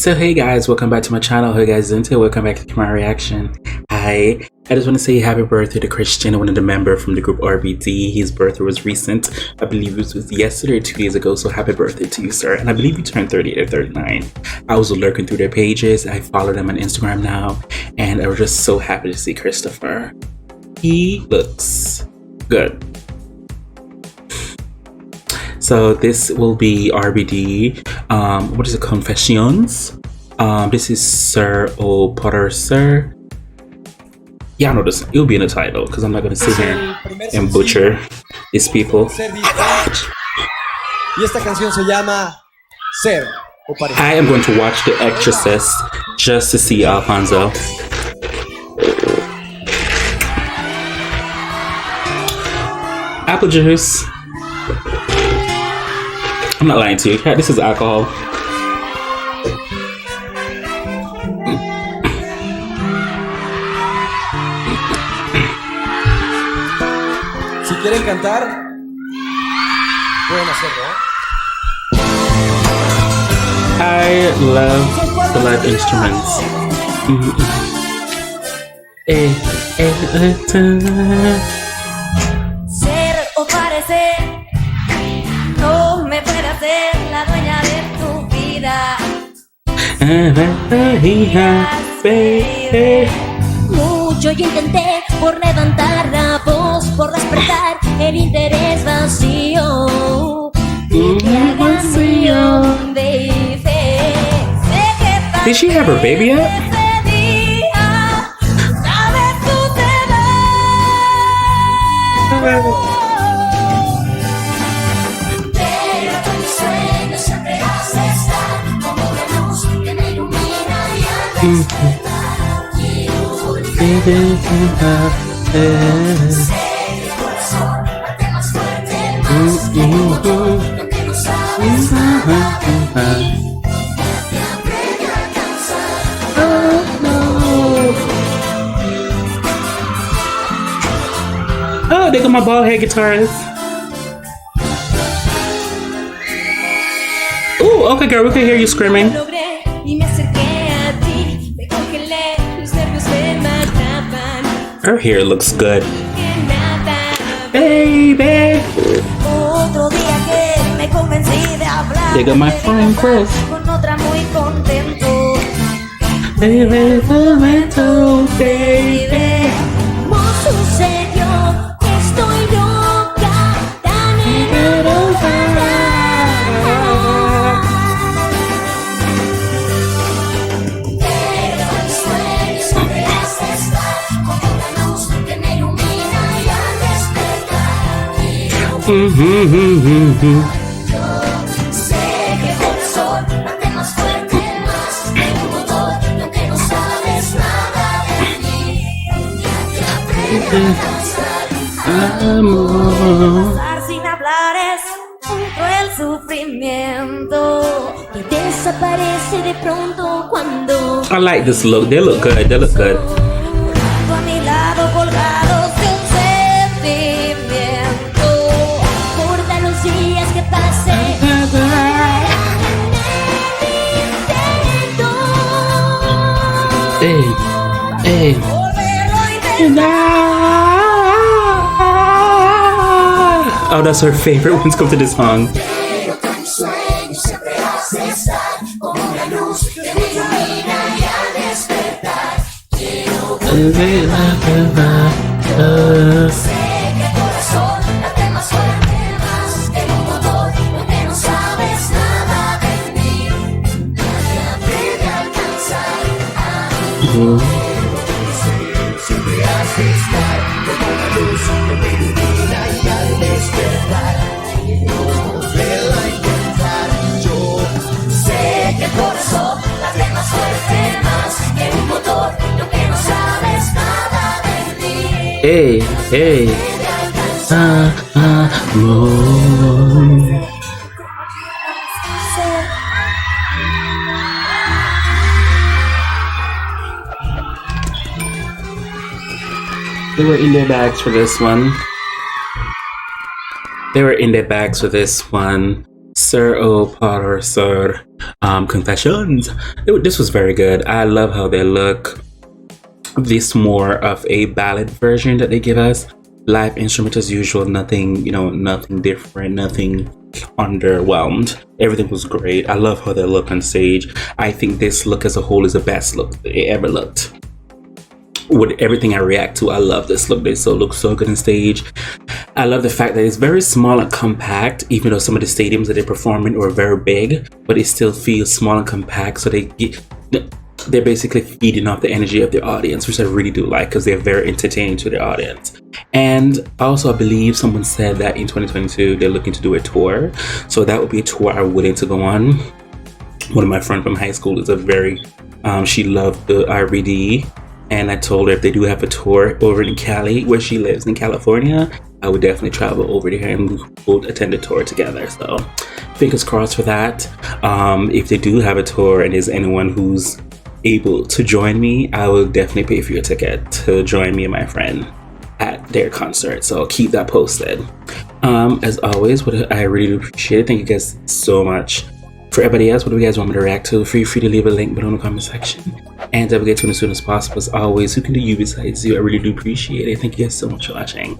So hey guys, welcome back to my channel. How you guys doing today? Welcome back to my reaction. Hi, I just want to say happy birthday to Christian, one of the members from the group RBD. His birthday was recent. I believe it was yesterday or 2 days ago, so happy birthday to you, sir. And I believe you turned 38 or 39. I was lurking through their pages. I follow them on Instagram now, and I was just so happy to see Christopher. He looks good. So this will be RBD. What is it? Confessions. This is Sir O Potter Sir. Yeah, I know this. It'll be in the title because I'm not gonna sit here and butcher these people. I am going to watch The Exorcist just to see Alfonso. Apple juice. I'm not lying to you. This is alcohol. Si quieren cantar, pueden hacerlo. I love the live instruments. Ser o parecer no me puede hacer la dueña de tu vida. Mucho yo intenté por levantar la voz, por despertar el interés vacío. Did she have her baby yet? Oh, they got my bald head guitarist. Ooh, okay, girl, we can hear you screaming. Her hair looks good. Baby. They got my friend Chris. Baby, baby. Sé que por el sol late más fuerte, más que un motor, lo que no sabes nada de mí. Que aprende a alcanzar amor. Pasar sin hablar es un cruel sufrimiento que desaparece de pronto cuando I like this look. They look good. They look good. a mi lado colgados de un sentimiento. Recuerda los días que pasé. Hey, hey. Oh, that's her favorite. Let's go to this song. Hey, hey. Amor. They were in their bags for this one. Sir O Potter Sir Confessions. This was very good. I love how they look. This more of a ballad version that they give us. Live instrument as usual, nothing, nothing different, nothing underwhelmed. Everything was great. I love how they look on stage. I think this look as a whole is the best look they ever looked. With everything I react to, I love this look. They still look so good on stage. I love the fact that it's very small and compact, even though some of the stadiums that they perform in are very big, but it still feels small and compact. So they're basically feeding off the energy of the audience, which I really do like because they're very entertaining to the audience. And also, I believe someone said that in 2022 they're looking to do a tour, so that would be a tour I'm willing to go on. One of my friends from high school is she loved the RBD, and I told her if they do have a tour over in Cali, where she lives in California, I would definitely travel over there and we'll attend a tour together. So fingers crossed for that. If they do have a tour and there's anyone who's able to join me, I will definitely pay for your ticket to join me and my friend at their concert. So keep that posted. As always, what I really appreciate it. Thank you guys so much. For everybody else, what do you guys want me to react to? Feel free to leave a link below in the comment section. And I will get to it as soon as possible. As always, who can do you besides you? I really do appreciate it. Thank you guys so much for watching.